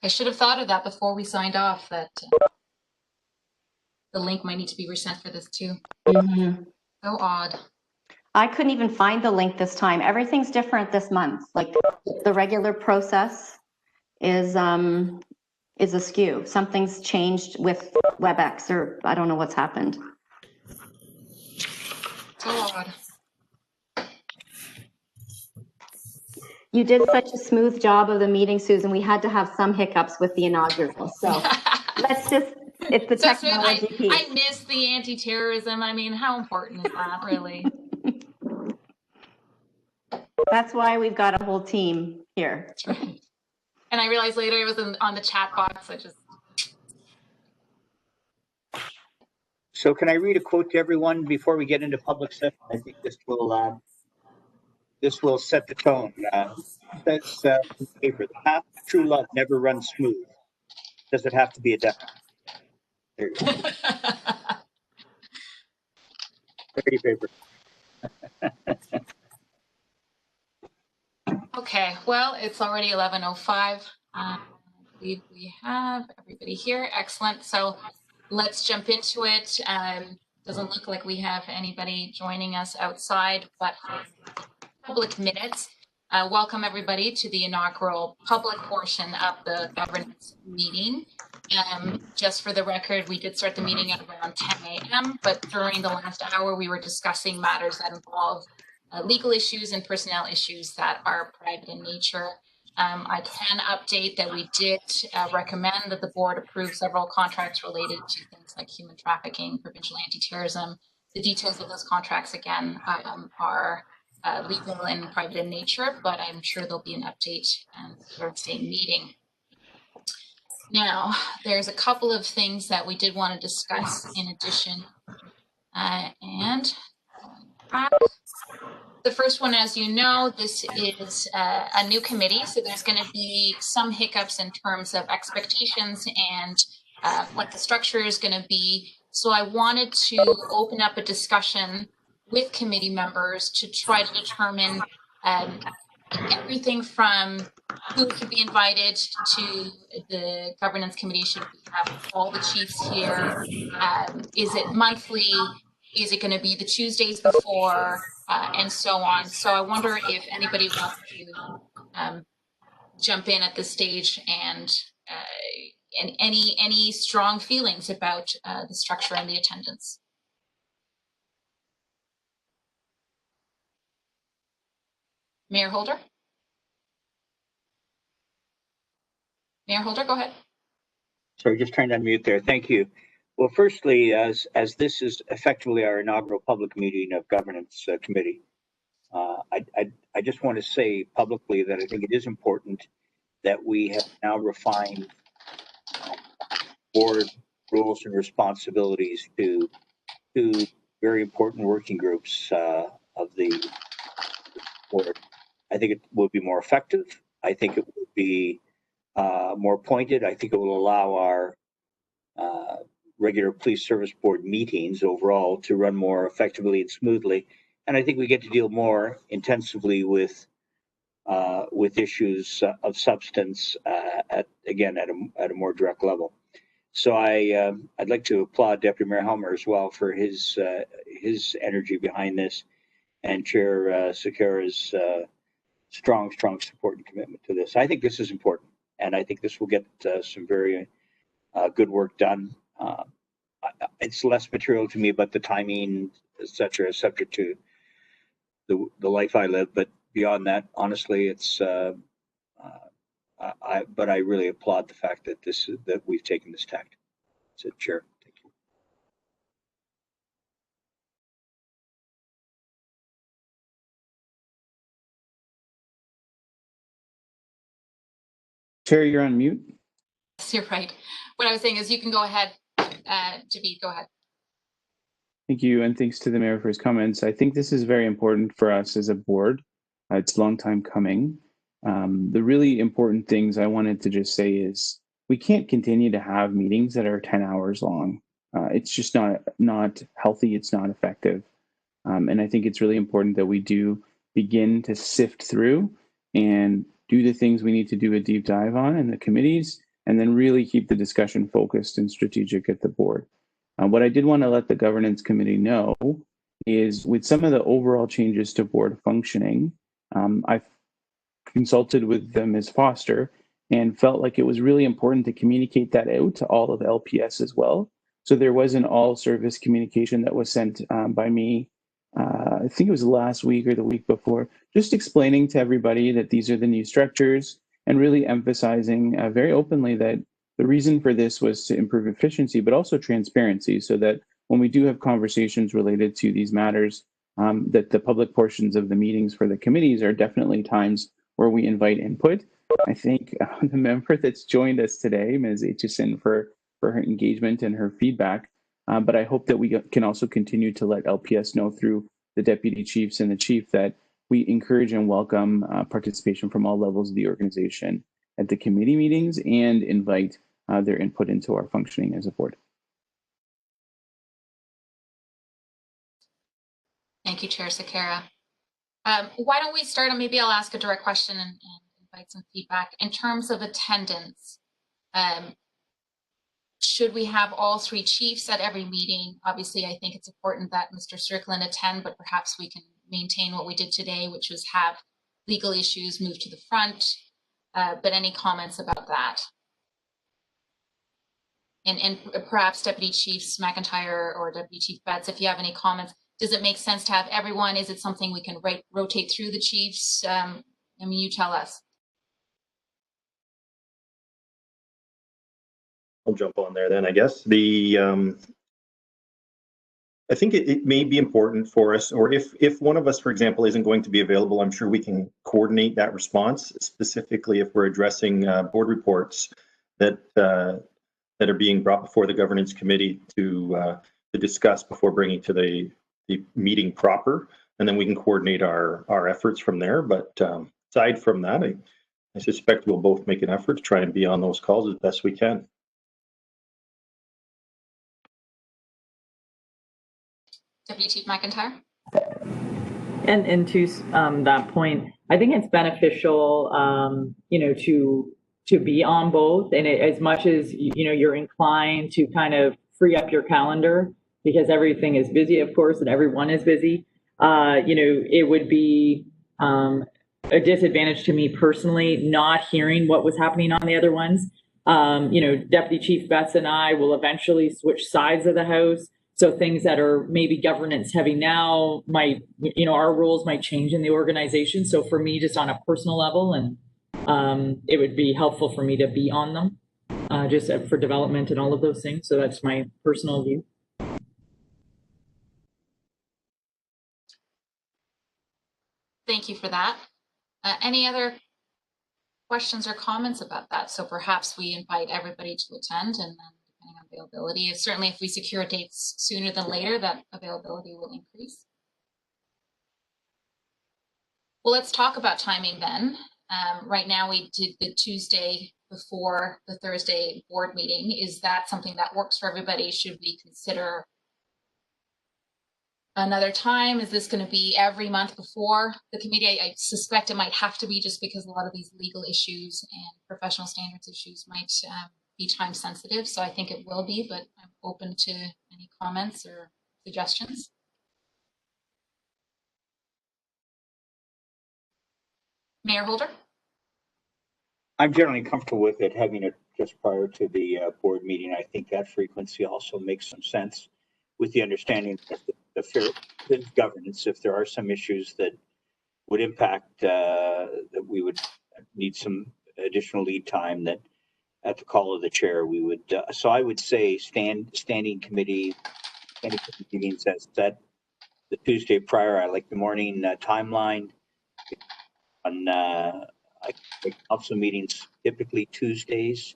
I should have thought of that before we signed off, that the link might need to be resent for this too. Mm-hmm. So odd. I couldn't even find the link this time. Everything's different this month. Like the regular process is askew. Something's changed with WebEx, or I don't know what's happened. So odd. You did such a smooth job of the meeting, Susan. We had to have some hiccups with the inaugural. So let's just, it's the technology piece. I miss the anti-terrorism. I mean, how important is that, really? That's why we've got a whole team here. That's right. And I realized later it was on the chat box. I just... So can I read a quote to everyone before we get into public session? I think this will set the tone. That's paper. The path to true love never runs smooth. Does it have to be a death? There you go. Pretty paper. Okay, well, it's already 11:05. I believe we have everybody here. Excellent. So let's jump into it. Doesn't look like we have anybody joining us outside, but for public minutes, welcome everybody to the inaugural public portion of the governance meeting. Just for the record, we did start the meeting at around 10 a.m., but during the last hour, we were discussing matters that involve legal issues and personnel issues that are private in nature. I can update that we did recommend that the board approve several contracts related to things like human trafficking, provincial anti-terrorism. The details of those contracts, again, are legal and private in nature, but I'm sure there'll be an update at the Thursday meeting. Now, there's a couple of things that we did want to discuss in addition. The first one, as you know, this is a new committee, so there's going to be some hiccups in terms of expectations and what the structure is going to be. So I wanted to open up a discussion with committee members to try to determine everything from who could be invited to the governance committee. Should we have all the chiefs here? Is it monthly? Is it going to be the Tuesdays before? And so on. So I wonder if anybody wants to jump in at this stage and any strong feelings about the structure and the attendance. Mayor Holder? Mayor Holder, go ahead. Sorry, just trying to unmute there. Thank you. Well, firstly, as this is effectively our inaugural public meeting of governance committee, I just want to say publicly that I think it is important that we have now refined board roles and responsibilities to two very important working groups of the board. I think it will be more effective. I think it will be more pointed. I think it will allow our regular police service board meetings overall to run more effectively and smoothly. And I think we get to deal more intensively with issues of substance at a more direct level. So I'd like to applaud Deputy Mayor Helmer as well for his energy behind this, and Chair Sakara's strong support and commitment to this. I think this is important, and I think this will get some very good work done. It's less material to me, but the timing, etc., is subject to the life I live. But beyond that, honestly, it's. But I really applaud the fact that that we've taken this tact. So, Chair, thank you. Chair, you're on mute. You're right. What I was saying is you can go ahead, Javid, go ahead. Thank you, and thanks to the mayor for his comments. I think this is very important for us as a board. It's a long time coming. The really important things I wanted to just say is we can't continue to have meetings that are 10 hours long. It's just not healthy. It's not effective. And I think it's really important that we do begin to sift through and do the things we need to do a deep dive on in the committees, and then really keep the discussion focused and strategic at the board. What I did want to let the governance committee know is with some of the overall changes to board functioning, I've consulted with Ms. Foster and felt like it was really important to communicate that out to all of LPS as well. So there was an all service communication that was sent by me, I think it was last week or the week before, just explaining to everybody that these are the new structures and really emphasizing very openly that the reason for this was to improve efficiency, but also transparency, so that when we do have conversations related to these matters, that the public portions of the meetings for the committees are definitely times where we invite input. I thank the member that's joined us today, Ms. Aitchison, for her engagement and her feedback. But I hope that we can also continue to let LPS know through the deputy chiefs and the chief that we encourage and welcome participation from all levels of the organization at the committee meetings and invite their input into our functioning as a board. Thank you, Chair Sakara. Why don't we start, and maybe I'll ask a direct question and invite some feedback. In terms of attendance, should we have all three chiefs at every meeting? Obviously, I think it's important that Mr. Strickland attend, but perhaps we can maintain what we did today, which was have legal issues move to the front. But any comments about that? And perhaps Deputy Chiefs McIntyre or Deputy Chief Betts, if you have any comments, does it make sense to have everyone? Is it something we can rotate through the chiefs? I mean, you tell us. I'll jump on there then, I guess. I think it may be important for us, or if one of us, for example, isn't going to be available, I'm sure we can coordinate that response, specifically if we're addressing board reports that are being brought before the governance committee to discuss before bringing to the meeting proper, and then we can coordinate our efforts from there. But aside from that, I suspect we'll both make an effort to try and be on those calls as best we can. Deputy Chief McIntyre. And to that point, I think it's beneficial, to be on both, and as much as you're inclined to kind of free up your calendar because everything is busy, of course, and everyone is busy. It would be a disadvantage to me personally not hearing what was happening on the other ones. Deputy Chief Betts and I will eventually switch sides of the House. So things that are maybe governance heavy now might, our rules might change in the organization. So for me, just on a personal level, and it would be helpful for me to be on them, just for development and all of those things. So that's my personal view. Thank you for that. Any other questions or comments about that? So perhaps we invite everybody to attend, and then depending on availability, certainly if we secure dates sooner than later, that availability will increase. Well, let's talk about timing then. Right now we did the Tuesday before the Thursday board meeting. Is that something that works for everybody? Should we consider another time? Is this going to be every month before the committee? I suspect it might have to be, just because a lot of these legal issues and professional standards issues might be time sensitive. So I think it will be, but I'm open to any comments or suggestions. Mayor Holder? I'm generally comfortable with it, having it just prior to the board meeting. I think that frequency also makes some sense, with the understanding that the fair governance, if there are some issues that would impact, that we would need some additional lead time, that at the call of the chair, we would, so I would say standing committee meetings as set the Tuesday prior. I like the morning timeline. On council meetings, typically Tuesdays.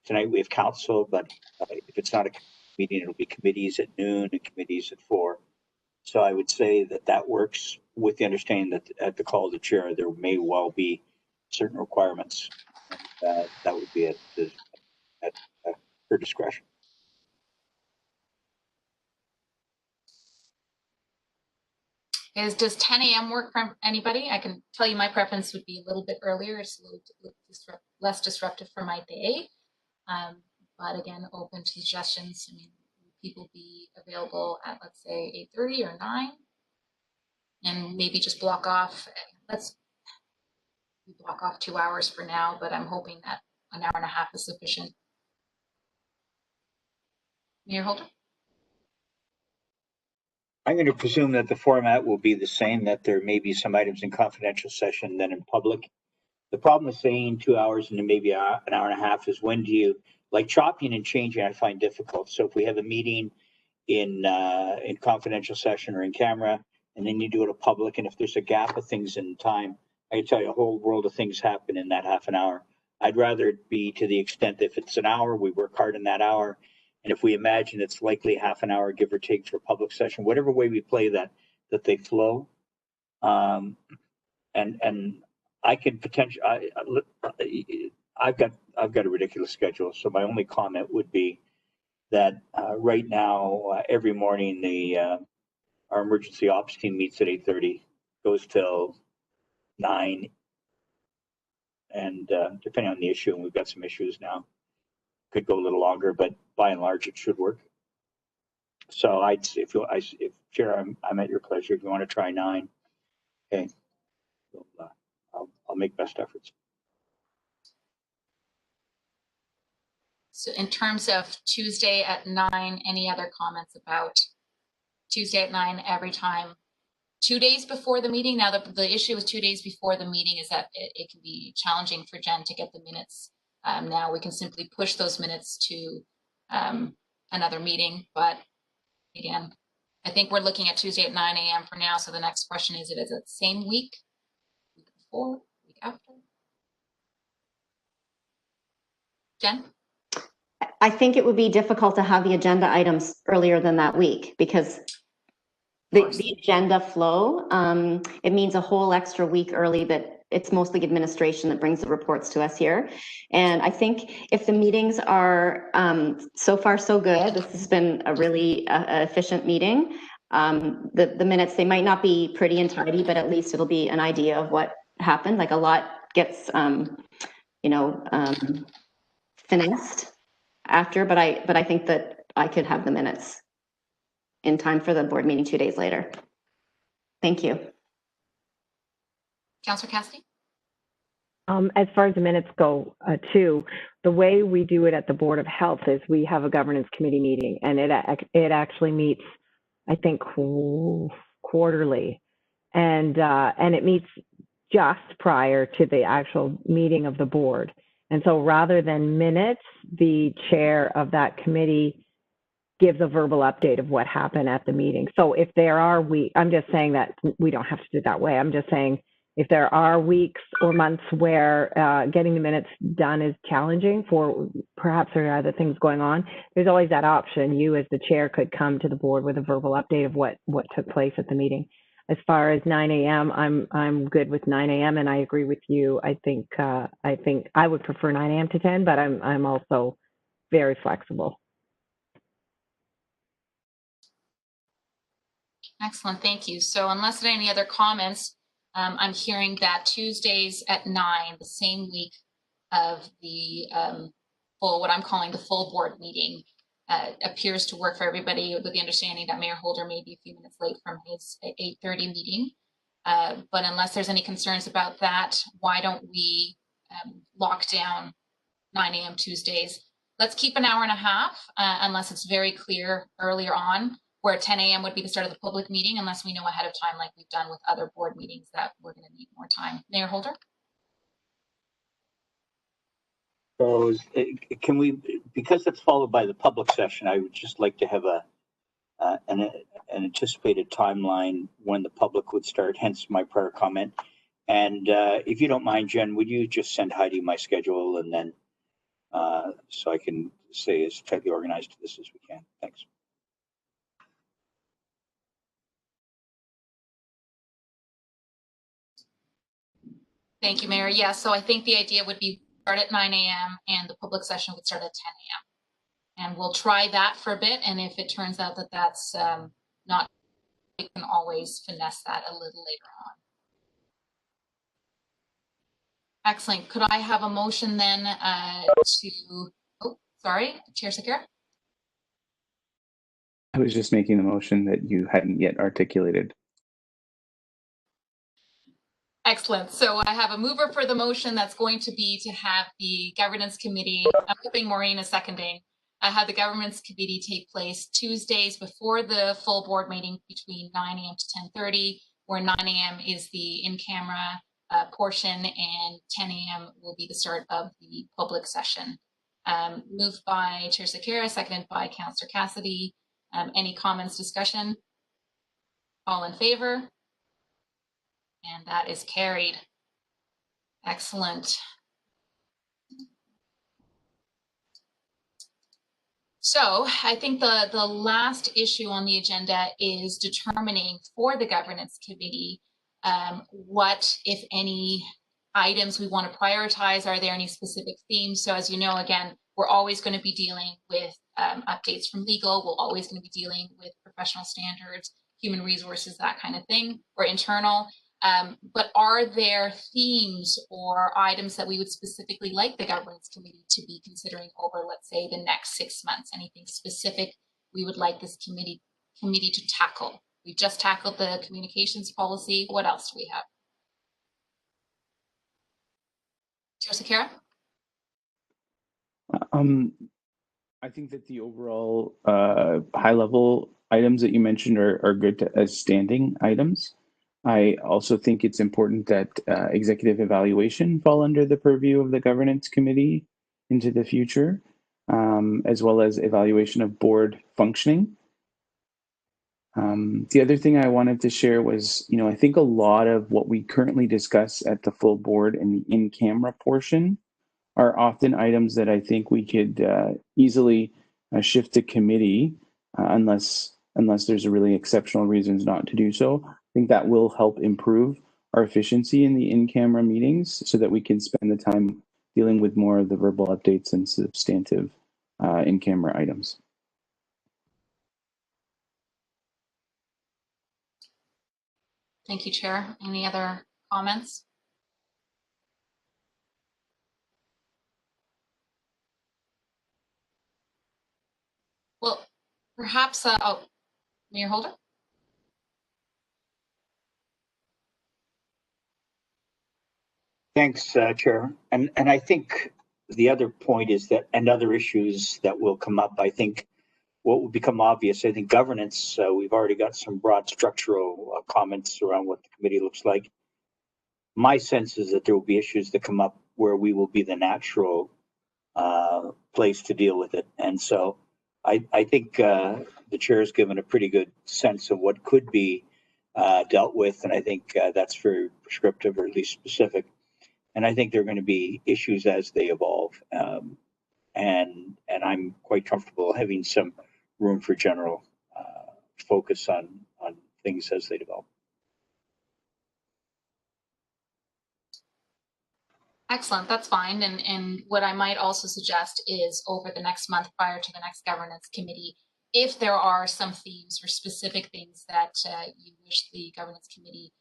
Tonight we have council, but if it's not a meeting, it'll be committees at noon and committees at 4. So I would say that works, with the understanding that at the call of the chair, there may well be certain requirements. And, that would be at her discretion. Does 10 a.m. work for anybody? I can tell you my preference would be a little bit earlier. It's a little less disruptive for my day. But again, open to suggestions. I mean, will people be available at, let's say, 8:30 or 9? And maybe just block off, let's block off 2 hours for now, but I'm hoping that an hour and a half is sufficient. Mayor Holder? I'm going to presume that the format will be the same, that there may be some items in confidential session, then in public. The problem with saying 2 hours and then maybe an hour and a half is when do you, like chopping and changing, I find difficult. So if we have a meeting in confidential session or in camera, and then you do it in public, and if there's a gap of things in time, I can tell you a whole world of things happen in that half an hour. I'd rather it be to the extent that if it's an hour, we work hard in that hour. And if we imagine it's likely half an hour, give or take, for public session, whatever way we play that they flow. And I can potentially, I've got a ridiculous schedule. So my only comment would be that right now, every morning, our emergency ops team meets at 8:30, goes till 9. And depending on the issue, and we've got some issues now, could go a little longer, but by and large, it should work. So I'd say, if Chair, I'm at your pleasure. If you want to try 9, okay, I'll make best efforts. So in terms of Tuesday at 9, any other comments about Tuesday at 9 every time? 2 days before the meeting. Now, the issue with 2 days before the meeting is that it can be challenging for Jen to get the minutes. Now we can simply push those minutes to another meeting. But again, I think we're looking at Tuesday at 9 a.m. for now. So the next question is it the same week before, week after? Jen? I think it would be difficult to have the agenda items earlier than that week because the agenda flow, it means a whole extra week early, but it's mostly administration that brings the reports to us here. And I think if the meetings are so far so good, this has been a really efficient meeting. The minutes, they might not be pretty and tidy, but at least it'll be an idea of what happened. Like a lot gets, finessed after, but I think that I could have the minutes in time for the board meeting 2 days later. Thank you. Councillor Cassidy? As far as the minutes go, too, the way we do it at the Board of Health is we have a governance committee meeting, and it actually meets, I think, quarterly, and it meets just prior to the actual meeting of the board. And so rather than minutes, the chair of that committee gives a verbal update of what happened at the meeting. So if there are I'm just saying that we don't have to do it that way. I'm just saying if there are weeks or months where getting the minutes done is challenging for perhaps there are other things going on, there's always that option. You as the chair could come to the board with a verbal update of what took place at the meeting. As far as 9 a.m., I'm good with 9 a.m. and I agree with you. I think I would prefer 9 a.m. to 10, but I'm also very flexible. Excellent, thank you. So unless there are any other comments, I'm hearing that Tuesdays at 9, the same week of the what I'm calling the full board meeting, appears to work for everybody, with the understanding that Mayor Holder may be a few minutes late from his 8:30 meeting. But unless there's any concerns about that, why don't we lock down 9 a.m. Tuesdays? Let's keep an hour and a half, unless it's very clear earlier on, where 10 a.m. would be the start of the public meeting, unless we know ahead of time, like we've done with other board meetings, that we're going to need more time. Mayor Holder? So can we, because it's followed by the public session, I would just like to have an anticipated timeline when the public would start, hence my prior comment. And if you don't mind, Jen, would you just send Heidi my schedule, and then so I can stay as tightly organized to this as we can. Thanks. Thank you, Mayor. Yeah, so I think the idea would be start at 9 a.m. and the public session would start at 10 a.m. And we'll try that for a bit. And if it turns out that that's not, we can always finesse that a little later on. Excellent. Could I have a motion then to, oh, Sorry, Chair Sakura. I was just making the motion that you hadn't yet articulated. Excellent. So I have a mover for the motion that's going to be to have the governance committee, I'm hoping Maureen is seconding, have the governance committee take place Tuesdays before the full board meeting between 9 a.m. to 10:30, where 9 a.m. is the in-camera portion and 10 a.m. will be the start of the public session. Moved by Chair Sakura, seconded by Councillor Cassidy. Any comments, discussion? All in favor? And that is carried. Excellent. So I think the last issue on the agenda is determining for the governance committee what, if any, items we want to prioritize. Are there any specific themes? So as you know, again, we're always going to be dealing with updates from legal. We're always going to be dealing with professional standards, human resources, that kind of thing, or internal. But are there themes or items that we would specifically like the governance committee to be considering over, let's say, the next 6 months? Anything specific we would like this committee to tackle? We've just tackled the communications policy. What else do we have? Chair Sakura? I think that the overall high-level items that you mentioned are good as standing items. I also think it's important that executive evaluation fall under the purview of the governance committee into the future, as well as evaluation of board functioning. The other thing I wanted to share was, I think a lot of what we currently discuss at the full board and the in-camera portion are often items that I think we could easily shift to committee unless there's a really exceptional reasons not to do so. I think that will help improve our efficiency in the in-camera meetings so that we can spend the time dealing with more of the verbal updates and substantive in-camera items. Thank you, Chair. Any other comments? Well, perhaps, Mayor Holder? Thanks, Chair. And I think the other point is that, and other issues that will come up, I think what will become obvious, I think governance, we've already got some broad structural comments around what the committee looks like. My sense is that there will be issues that come up where we will be the natural place to deal with it. And so I think the chair has given a pretty good sense of what could be dealt with. And I think that's very prescriptive or at least specific. And I think there are going to be issues as they evolve. And I'm quite comfortable having some room for general focus on things as they develop. Excellent, that's fine. And what I might also suggest is over the next month prior to the next governance committee, if there are some themes or specific things that you wish the governance committee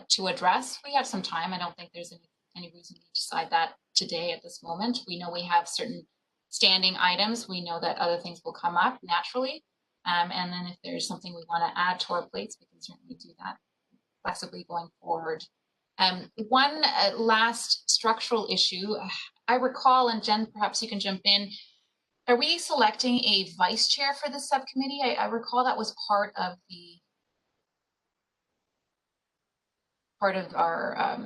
to address, we have some time. I don't think there's any reason to decide that today at this moment. We know we have certain standing items. We know that other things will come up naturally. And then if there's something we want to add to our plates, we can certainly do that flexibly going forward. One last structural issue, I recall, and Jen, perhaps you can jump in, are we selecting a vice chair for this subcommittee? I recall that was part of our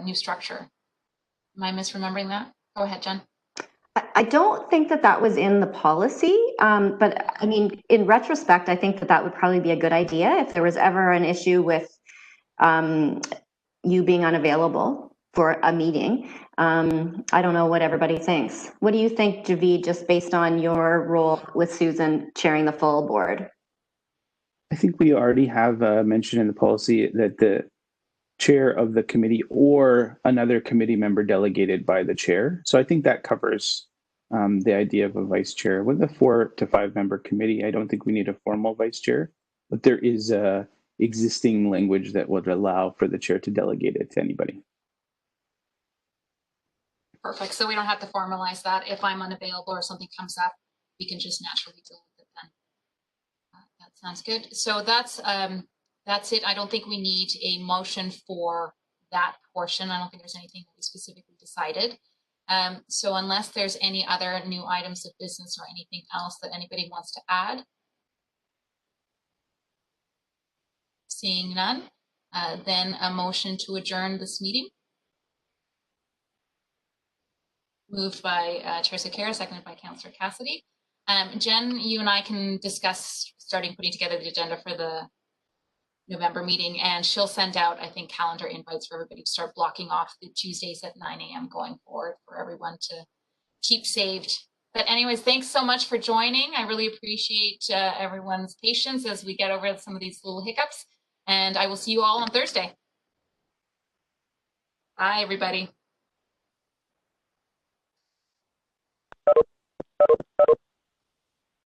new structure. Am I misremembering that? Go ahead, Jen. I don't think that was in the policy, but I mean, in retrospect, I think that would probably be a good idea if there was ever an issue with you being unavailable for a meeting. I don't know what everybody thinks. What do you think, Javid, just based on your role with Susan chairing the full board? I think we already have mentioned in the policy that the chair of the committee or another committee member delegated by the chair. So I think that covers the idea of a vice chair. With a 4 to 5 member committee, I don't think we need a formal vice chair, but there is existing language that would allow for the chair to delegate it to anybody. Perfect. So we don't have to formalize that. If I'm unavailable or something comes up, we can just naturally deal with it then. That sounds good. So that's it. I don't think we need a motion for that portion. I don't think there's anything that we specifically decided. So unless there's any other new items of business or anything else that anybody wants to add, seeing none, then a motion to adjourn this meeting. Moved by Chair Sakara, seconded by Councillor Cassidy. Jen, you and I can discuss starting putting together the agenda for the November meeting, and she'll send out, I think, calendar invites for everybody to start blocking off the Tuesdays at 9 a.m. going forward for everyone to keep saved. But anyways, thanks so much for joining. I really appreciate everyone's patience as we get over some of these little hiccups, and I will see you all on Thursday. Bye, everybody.